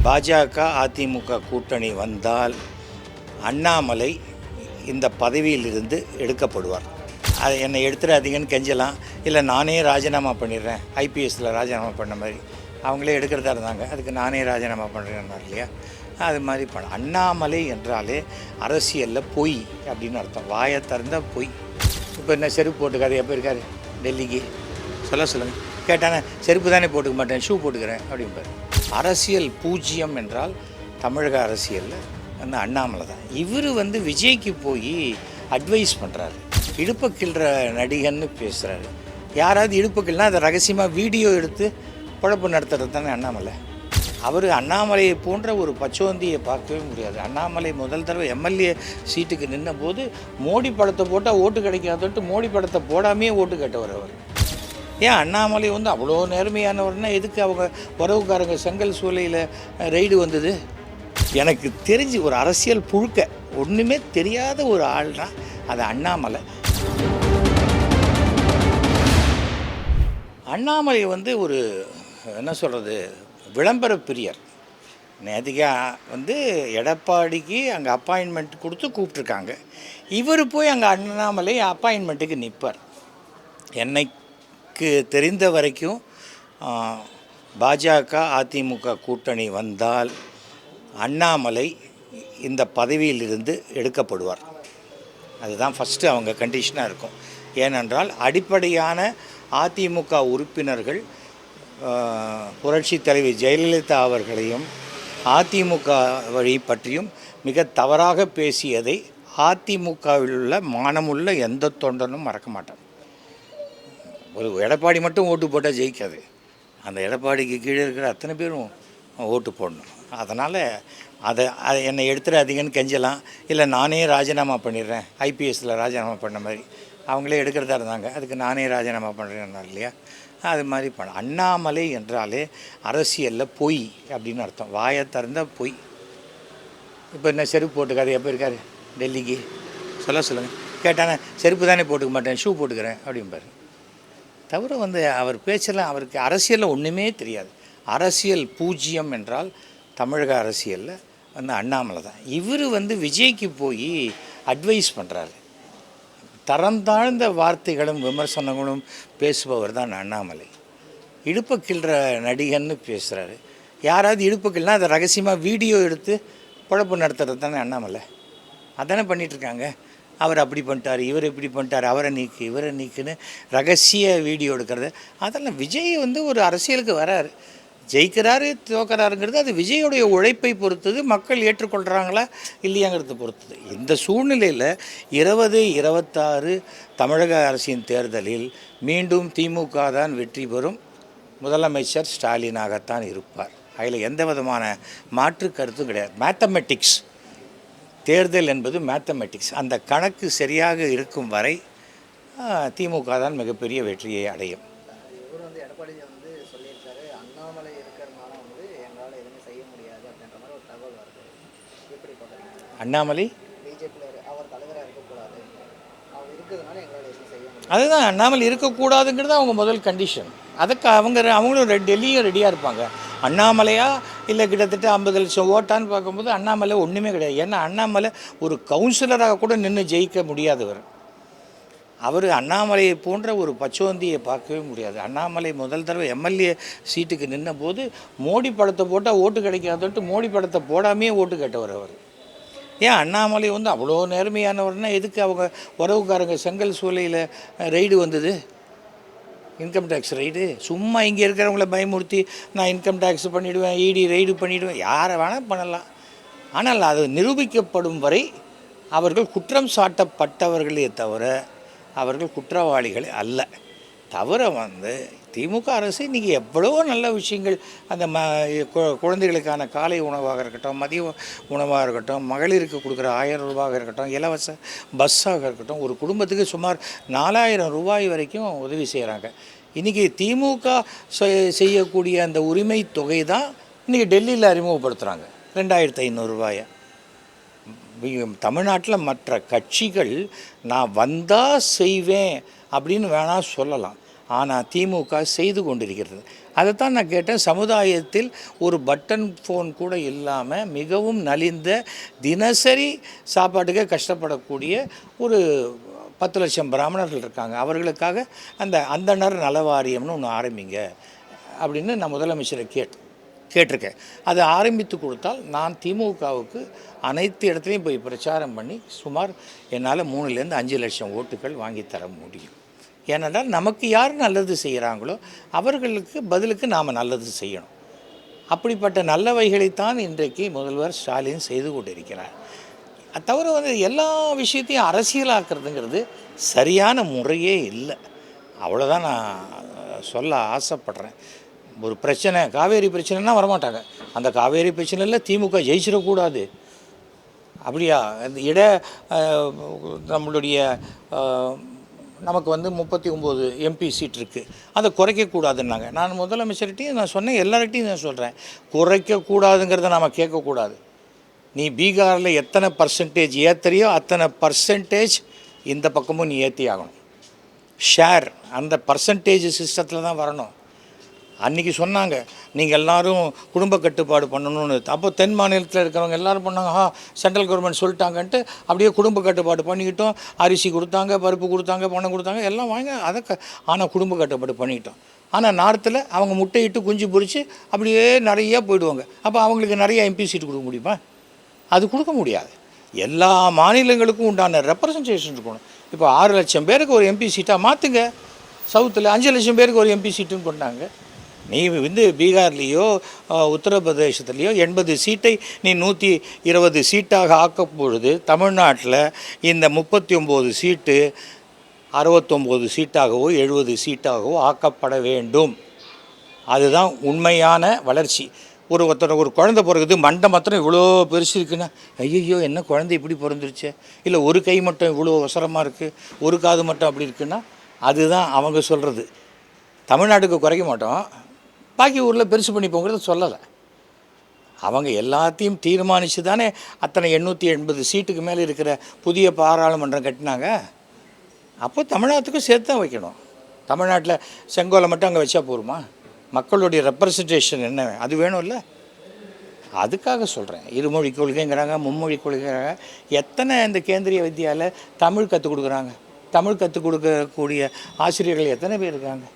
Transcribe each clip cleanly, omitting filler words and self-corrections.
பாஜக அதிமுக கூட்டணி வந்தால் அண்ணாமலை இந்த பதவியிலிருந்து எடுக்கப்படுவார். அதை என்னை எடுத்துடாதீங்கன்னு கெஞ்சலாம், இல்லை நானே ராஜினாமா பண்ணிடுறேன், ஐபிஎஸ்சில் ராஜினாமா பண்ண மாதிரி அவங்களே எடுக்கிறதா இருந்தாங்க, அதுக்கு நானே ராஜினாமா பண்ணுறேன்னார் இல்லையா, அது மாதிரி பண்ண. அண்ணாமலை என்றாலே அரசியலில் பொய் அப்படின்னு அர்த்தம், வாயை திறந்த பொய். இப்போ என்ன செருப்பு போட்டுக்காரு, எப்போ இருக்கார் டெல்லிக்கு சொல்லுங்கள் கேட்டானே, செருப்பு தானே போட்டுக்க மாட்டேன், ஷூ போட்டுக்கிறேன் அப்படிம்பார். அரசியல் பூஜ்ஜியம் என்றால் தமிழக அரசியலில் வந்து அண்ணாமலை தான். இவர் வந்து விஜய்க்கு போய் அட்வைஸ் பண்ணுறாரு, இடுப்பை கிள்ற நடிகன்னு பேசுகிறாரு. யாராவது இடுப்பு கிள்னா அதை ரகசியமாக வீடியோ எடுத்து குழப்பு நடத்துறது தானே அண்ணாமலை. அவர் அண்ணாமலையை போன்ற ஒரு பச்சோந்தியை பார்க்கவே முடியாது. அண்ணாமலை முதல் தடவை எம்எல்ஏ சீட்டுக்கு நின்ற போது மோடி படத்தை போட்டால் ஓட்டு கிடைக்காதுன்ட்டு மோடி படத்தை போடாமே ஓட்டு கேட்டவர் அவர். ஏன் அண்ணாமலை வந்து அவ்வளோ நேர்மையானவர்னா எதுக்கு அவங்க உறவுக்காரங்க செங்கல் சூளையில் ரெய்டு வந்தது? எனக்கு தெரிஞ்சு ஒரு அரசியல் புழுக்க ஒன்றுமே தெரியாத ஒரு ஆள்னா அது அண்ணாமலை. அண்ணாமலை வந்து ஒரு என்ன சொல்கிறது, விளம்பர பிரியர். நேற்றுக்கா வந்து எடப்பாடிக்கு அங்கே அப்பாயின்மெண்ட் கொடுத்து கூப்பிட்ருக்காங்க, இவர் போய் அங்கே அண்ணாமலை அப்பாயின்மெண்ட்டுக்கு நிற்பார். எனக்கு தெரிந்த வரைக்கும் பாஜக அதிமுக கூட்டணி வந்தால் அண்ணாமலை இந்த பதவியிலிருந்து எடுக்கப்படுவார். அதுதான் ஃபஸ்ட்டு அவங்க கண்டிஷனாக இருக்கும். ஏனென்றால் அடிப்படையான அதிமுக உறுப்பினர்கள் புரட்சி தலைவி ஜெயலலிதா அவர்களையும் அதிமுக வழி பற்றியும் மிக தவறாக பேசியதை அதிமுகவில் உள்ள மானமுள்ள எந்த தொண்டனும் மறக்க மாட்டார். ஒரு எடப்பாடி மட்டும் ஓட்டு போட்டால் ஜெயிக்காது, அந்த எடப்பாடிக்கு கீழே இருக்கிற அத்தனை பேரும் ஓட்டு போடணும். அதனால் அதை என்னை எடுத்துடாதீங்கன்னு கெஞ்சலாம், இல்லை நானே ராஜினாமா பண்ணிடுறேன், ஐபிஎஸ்சில் ராஜினாமா பண்ண மாதிரி அவங்களே எடுக்கிறதா இருந்தாங்க, அதுக்கு நானே ராஜினாமா பண்ணுறேன்னார் இல்லையா, அது மாதிரி பண்ண. அண்ணாமலை என்றாலே அரசியலில் பொய் அப்படின்னு அர்த்தம், வாயை திறந்த பொய். இப்போ என்ன செருப்பு போட்டுக்காரு, எப்போ இருக்கார் டெல்லிக்கு சொல்லுங்கள் கேட்டானே, செருப்பு தானே போட்டுக்க மாட்டேன், ஷூ போட்டுக்கிறேன் அப்படிம்பார். தவிர வந்து அவர் பேச்செல்லாம் அவருக்கு அரசியலில் ஒன்றுமே தெரியாது. அரசியல் பூஜ்ஜியம் என்றால் தமிழக அரசியலில் வந்து அண்ணாமலை தான். இவர் வந்து விஜய்க்கு போய் அட்வைஸ் பண்ணுறாரு, தரம் தாழ்ந்த வார்த்தைகளும் விமர்சனங்களும் பேசுபவர் தான் அண்ணாமலை. இடுப்பை கிள்ற நடிகன்னு பேசுகிறாரு. யாராவது இடுப்பு கிள்னா அதை ரகசியமாக வீடியோ எடுத்து குழப்பு நடத்துறது தானே அண்ணாமலை. அதானே பண்ணிகிட்ருக்காங்க. அவர் அப்படி பண்ணிட்டார், இவர் இப்படி பண்ணிட்டார், அவரை நீக்கு இவரை நீக்குன்னு ரகசிய வீடியோ எடுக்கிறது. அதெல்லாம் விஜய் வந்து ஒரு அரசியலுக்கு வராரு, ஜெயிக்கிறாரு தோக்கிறாருங்கிறது அது விஜயோடைய உழைப்பை பொறுத்தது, மக்கள் ஏற்றுக்கொள்கிறாங்களா இல்லையாங்கிறத பொறுத்தது. இந்த சூழ்நிலையில் 2026 தமிழக அரசின் தேர்தலில் மீண்டும் திமுக தான் வெற்றி பெறும், முதலமைச்சர் ஸ்டாலினாகத்தான் இருப்பார். அதில் எந்த விதமான மாற்று கருத்தும் கிடையாது. மேத்தமெட்டிக்ஸ், தேர்தல் என்பது மேத்தமெட்டிக்ஸ். அந்த கணக்கு சரியாக இருக்கும் வரை திமுக தான் மிகப்பெரிய வெற்றியை அடையும். இவர் வந்து எடப்பாடி வந்து சொல்லியிருக்காரு, அண்ணாமலை இருக்கிறதுனால வந்து எங்களால் எதுவுமே செய்ய முடியாது அப்படின்ற மாதிரி ஒரு தகவல் வருது. எப்படி பார்க்குறீங்க? அண்ணாமலை பிஜேபியில் அவர் தலைவராக இருக்கக்கூடாது, அவர் இருக்கிறதுனால எங்களால் எதுவும் செய்ய முடியாது. அதுதான் அண்ணாமலை இருக்கக்கூடாதுங்கிறது அவங்க முதல் கண்டிஷன். அதுக்கு அவங்களும் டெல்லியும் ரெடியாக இருப்பாங்க. அண்ணாமலையா இல்லை கிட்டத்தட்ட 50 லட்சம் ஓட்டான்னு பார்க்கும்போது அண்ணாமலை ஒன்றுமே கிடையாது. ஏன்னா அண்ணாமலை ஒரு கவுன்சிலராக கூட நின்று ஜெயிக்க முடியாதவர். அவர் அண்ணாமலையை போன்ற ஒரு பச்சோந்தியை பார்க்கவே முடியாது. அண்ணாமலை முதல் தடவை எம்எல்ஏ சீட்டுக்கு நின்ற போது மோடி படத்தை போட்டால் ஓட்டு கிடைக்காதுன்ட்டு மோடி படத்தை போடாமே ஓட்டு கேட்டவர் அவர். ஏன் அண்ணாமலை வந்து அவ்வளோ நேர்மையானவர்னா எதுக்கு அவங்க உறவுக்காரங்க செங்கல் சூளையில் ரெய்டு வந்தது, இன்கம் டேக்ஸ் ரைடு? சும்மா இங்கே இருக்கிறவங்கள பயமுறுத்தி நான் இன்கம் டேக்ஸ் பண்ணிவிடுவேன், இடி ரைடு பண்ணிவிடுவேன், யாரை வேணால் பண்ணலாம். ஆனால் அது நிரூபிக்கப்படும் வரை அவர்கள் குற்றம் சாட்டப்பட்டவர்களே தவிர அவர்கள் குற்றவாளிகள் அல்ல. தவிர வந்து திமுக அரசு இன்றைக்கி எவ்வளோ நல்ல விஷயங்கள், அந்த குழந்தைகளுக்கான காலை உணவாக இருக்கட்டும், மதிய உணவாக இருக்கட்டும், மகளிருக்கு கொடுக்குற 1000 ரூபாயாக இருக்கட்டும், இலவச பஸ்ஸாக இருக்கட்டும், ஒரு குடும்பத்துக்கு சுமார் 4000 ரூபாய் வரைக்கும் உதவி செய்கிறாங்க. இன்றைக்கி திமுக செய்யக்கூடிய அந்த உரிமை தொகை தான் இன்றைக்கி டெல்லியில் அறிமுகப்படுத்துகிறாங்க, 2500 ரூபாயை. தமிழ்நாட்டில் மற்ற கட்சிகள் நான் வந்தால் செய்வேன் அப்படின்னு வேணால் சொல்லலாம், ஆனால் திமுக செய்து கொண்டிருக்கிறது. அதைத்தான் நான் கேட்டேன். சமுதாயத்தில் ஒரு பட்டன் ஃபோன் கூட இல்லாமல் மிகவும் நலிந்த தினசரி சாப்பாட்டுக்கே கஷ்டப்படக்கூடிய ஒரு 10 லட்சம் பிராமணர்கள் இருக்காங்க. அவர்களுக்காக அந்த அந்தணர் நல வாரியம்னு ஒன்று ஆரம்பிங்க அப்படின்னு நான் முதலமைச்சரை கேட்டிருக்கேன். அதை ஆரம்பித்து கொடுத்தால் நான் திமுகவுக்கு அனைத்து இடத்துலையும் போய் பிரச்சாரம் பண்ணி சுமார் என்னால் 3லேருந்து 5 லட்சம் ஓட்டுகள் வாங்கித்தர முடியும். ஏனென்றால் நமக்கு யார் நல்லது செய்கிறாங்களோ அவர்களுக்கு பதிலுக்கு நாம் நல்லது செய்யணும். அப்படிப்பட்ட நல்லவைகளைத்தான் இன்றைக்கு முதல்வர் ஸ்டாலின் செய்து கொண்டிருக்கிறார். அது தவிர எல்லா விஷயத்தையும் அரசியலாக்குறதுங்கிறது சரியான முறையே இல்லை. அவ்வளோதான் நான் சொல்ல ஆசைப்படுறேன். ஒரு பிரச்சனை, காவேரி பிரச்சனைனா வரமாட்டாங்க. அந்த காவேரி பிரச்சனையில் திமுக ஜெயிச்சிடக்கூடாது. அப்படியா? நம்மளுடைய நமக்கு 39 எம்பி சீட் இருக்குது, அதை குறைக்கக்கூடாதுன்னாங்க. நான் முதலமைச்சர்கிட்டையும் நான் சொன்னேன், எல்லார்கிட்டையும் நான் சொல்கிறேன், குறைக்கக்கூடாதுங்கிறத நாம் கேட்கக்கூடாது. நீ பீகாரில் எத்தனை பர்சன்டேஜ் ஏற்றுறியோ அத்தனை பர்சன்டேஜ் இந்த பக்கமும் நீ ஏற்றி ஆகணும். ஷேர் அந்த பர்சன்டேஜ் சிஸ்டத்தில் தான் வரணும். அன்றைக்கி சொன்னாங்க நீங்கள் எல்லோரும் குடும்ப கட்டுப்பாடு பண்ணணும்னு. அப்போ தென் மாநிலத்தில் இருக்கிறவங்க எல்லோரும் பண்ணாங்க, சென்ட்ரல் கவர்மெண்ட் சொல்லிட்டாங்கன்ட்டு அப்படியே குடும்ப கட்டுப்பாடு பண்ணிக்கிட்டோம். அரிசி கொடுத்தாங்க, பருப்பு கொடுத்தாங்க, பணம் கொடுத்தாங்க, எல்லாம் வாங்க. ஆனால் குடும்ப கட்டுப்பாடு பண்ணிக்கிட்டோம். ஆனால் நார்த்தில் அவங்க முட்டையிட்டு குஞ்சு பொறிச்சு அப்படியே நிறையா போயிடுவாங்க. அப்போ அவங்களுக்கு நிறைய எம்பி சீட்டு கொடுக்க முடியுமா? அது கொடுக்க முடியாது. எல்லா மாநிலங்களுக்கும் உண்டான ரெப்ரசன்டேஷன் இருக்கணும். இப்போ 6 லட்சம் பேருக்கு ஒரு எம்பி சீட்டாக மாற்றுங்க. சவுத்தில் 5 லட்சம் பேருக்கு ஒரு எம்பி சீட்டுன்னு கொண்டாங்க. நீ பீகார்லேயோ உத்தரப்பிரதேசத்துலேயோ 80 சீட்டை நீ 120 சீட்டாக ஆக்கும் பொழுது தமிழ்நாட்டில் இந்த 39 சீட்டு 69 சீட்டாகவோ 70 சீட்டாகவோ ஆக்கப்பட வேண்டும். அதுதான் உண்மையான வளர்ச்சி. ஒரு குழந்தை பிறகுது, மண்டை மாத்திரம் இவ்வளோ பெருசு இருக்குன்னா, ஐயோ என்ன குழந்தை இப்படி பிறந்துருச்சு, இல்லை ஒரு கை மட்டும் இவ்வளோ அவசரமாக இருக்குது, ஒரு காது மட்டும் அப்படி இருக்குன்னா, அதுதான் அவங்க சொல்கிறது. தமிழ்நாட்டுக்கு குறைக்க மாட்டோம், பாக்கி ஊரில் பெருசு பண்ணிப்போங்கிறத சொல்லலை. அவங்க எல்லாத்தையும் தீர்மானித்து தானே அத்தனை 880 சீட்டுக்கு மேலே இருக்கிற புதிய பாராளுமன்றம் கட்டினாங்க. அப்போ தமிழ்நாட்டுக்கும் சேர்த்து தான் வைக்கணும். தமிழ்நாட்டில் செங்கோலை மட்டும் அங்கே வச்சா போருமா? மக்களுடைய ரெப்ரசன்டேஷன் என்ன, அது வேணும் இல்லை? அதுக்காக சொல்கிறேன். இருமொழி கொள்கைங்கிறாங்க, மும்மொழி கொள்கைங்கிறாங்க. எத்தனை இந்த கேந்திரிய வித்யாவில் தமிழ் கற்றுக் கொடுக்குறாங்க? தமிழ் கற்றுக் கொடுக்கக்கூடிய ஆசிரியர்கள் எத்தனை பேர் இருக்காங்க?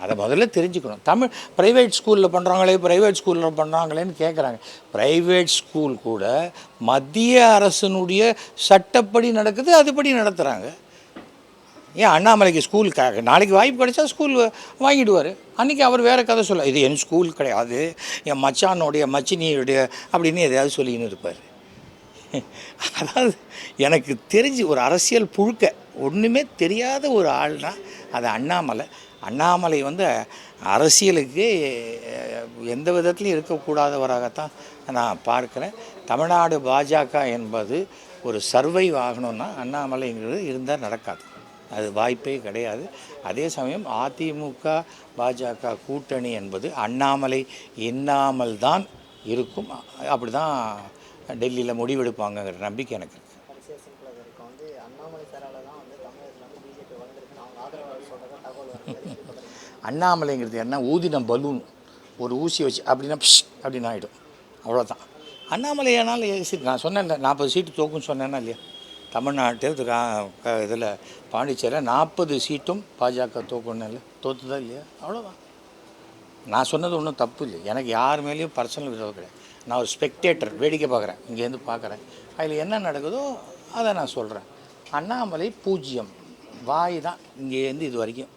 அதை முதல்ல தெரிஞ்சுக்கணும். தமிழ் ப்ரைவேட் ஸ்கூலில் பண்ணுறாங்களேன்னு கேட்குறாங்க. ப்ரைவேட் ஸ்கூல் கூட மத்திய அரசினுடைய சட்டப்படி நடக்குது, அதுபடி நடத்துகிறாங்க. ஏன் அண்ணாமலைக்கு ஸ்கூல் நாளைக்கு வாய்ப்பு கிடைச்சா ஸ்கூல் வாங்கிடுவார். அன்றைக்கி அவர் வேறு கதை சொல்ல, இது என் ஸ்கூல் கிடையாது, என் மச்சானுடைய மச்சினியுடைய அப்படின்னு எதையாவது சொல்லின்னு இருப்பார். அதாவது எனக்கு தெரிஞ்சு ஒரு அரசியல் புழுக்க ஒன்றுமே தெரியாத ஒரு ஆள்னா அது அண்ணாமலை. அண்ணாமலை அரசியலுக்கு எந்த விதத்துலையும் இருக்கக்கூடாதவராகத்தான் நான் பார்க்குறேன். தமிழ்நாடு பாஜக என்பது ஒரு சர்வைவ் ஆகணும்னா அண்ணாமலைங்கிறது இருந்தால் நடக்காது, அது வாய்ப்பே கிடையாது. அதே சமயம் அதிமுக பாஜக கூட்டணி என்பது அண்ணாமலை இன்னாமல் தான் இருக்கும். அப்படி தான் டெல்லியில் முடிவெடுப்பாங்கங்கிற நம்பிக்கை எனக்கு இருக்குது. அண்ணாமலைங்கிறது என்ன, ஊதின பலூன், ஒரு ஊசி வச்சு அப்படின்னா அப்படின்னு ஆகிடும், அவ்வளோதான். அண்ணாமலை ஆனாலும் நான் சொன்னேன் 40 சீட்டு தோக்குன்னு சொன்னேன்னா இல்லையா? தமிழ்நாட்டு இதில் பாண்டிச்சேரியில் 40 சீட்டும் பாஜக தோக்கணும், தோற்றுதா இல்லையா? அவ்வளோதான். நான் சொன்னது ஒன்றும் தப்பு இல்லை. எனக்கு யார் மேலேயும் பர்சனல் விரோதம் கிடையாது. நான் ஒரு ஸ்பெக்டேட்டர், வேடிக்கை பார்க்குறேன், இங்கேருந்து பார்க்குறேன். அதில் என்ன நடக்குதோ அதை நான் சொல்கிறேன். அண்ணாமலை 0 வாய் தான் இங்கேருந்து இது வரைக்கும்.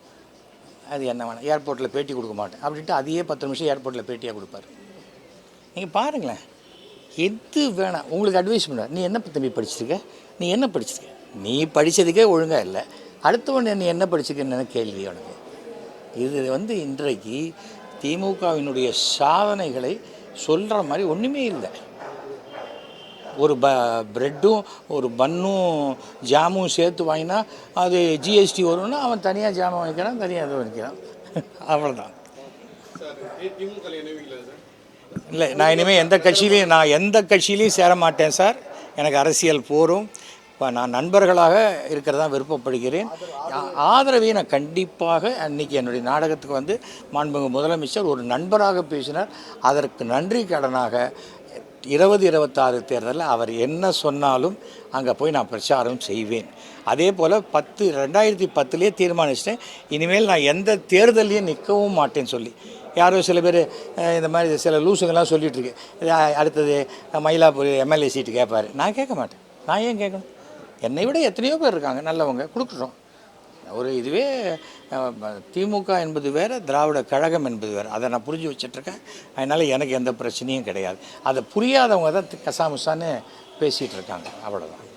அது என்ன வேணாம், ஏர்போர்ட்டில் பேட்டி கொடுக்க மாட்டேன் அப்படின்ட்டு அதையே 10 நிமிஷம் ஏர்போர்ட்டில் பேட்டியாக கொடுப்பார். நீங்கள் பாருங்களேன், எது வேணாம் உங்களுக்கு அட்வைஸ் பண்ணுவார். நீ என்ன தம்பி படிச்சிருக்க, நீ என்ன படிச்சிருக்க, நீ படித்ததுக்கே ஒழுங்காக இல்லை, அடுத்தவன் நீ என்ன படிச்சிருக்கன்னு கேள்வி உனக்கு. இது இன்றைக்கு திமுகவினுடைய சாதனைகளை சொல்கிற மாதிரி ஒன்றுமே இல்லை. ஒரு ப்ரெட்டும் ஒரு பன்னும் ஜாமும் சேர்த்து வாங்கினா அது ஜிஎஸ்டி வரும்னா அவன் தனியாக ஜாமும் வாங்கிக்கிறான், தனியாக அதை வாங்கிக்கிறான், அவ்வளோதான். இல்லை, நான் இனிமேல் எந்த கட்சியிலையும் சேர மாட்டேன் சார். எனக்கு அரசியல் போரும். இப்போ நான் நண்பர்களாக இருக்கிறதா விருப்பப்படுகிறேன். ஆதரவை நான் கண்டிப்பாக அன்றைக்கி என்னுடைய நாடகத்துக்கு வந்து மாண்புமிகு முதலமைச்சர் ஒரு நண்பராக பேசினார். அதற்கு நன்றி கடனாக 2026 தேர்தலில் அவர் என்ன சொன்னாலும் அங்கே போய் நான் பிரச்சாரம் செய்வேன். அதே போல் 2010 தீர்மானிச்சிட்டேன், இனிமேல் நான் எந்த தேர்தலையும் நிற்கவும் மாட்டேன்னு சொல்லி. யாரோ சில பேர் இந்த மாதிரி சில லூசுங்கெல்லாம் சொல்லிகிட்ருக்கு, அடுத்தது மயிலாப்பூர் எம்எல்ஏ சீட்டு கேட்பார். நான் கேட்க மாட்டேன். நான் ஏன் கேட்கணும்? என்னை விட எத்தனையோ பேர் இருக்காங்க நல்லவங்க, கொடுக்குறோம். ஒரு இதுவே திமுக என்பது வேறு, திராவிட கழகம் என்பது வேறு. அதை நான் புரிஞ்சு வச்சிட்ருக்கேன். அதனால் எனக்கு எந்த பிரச்சனையும் கிடையாது. அதை புரியாதவங்க தான் கசாமுசான்னு பேசிகிட்டு இருக்காங்க. அவ்வளோதான்.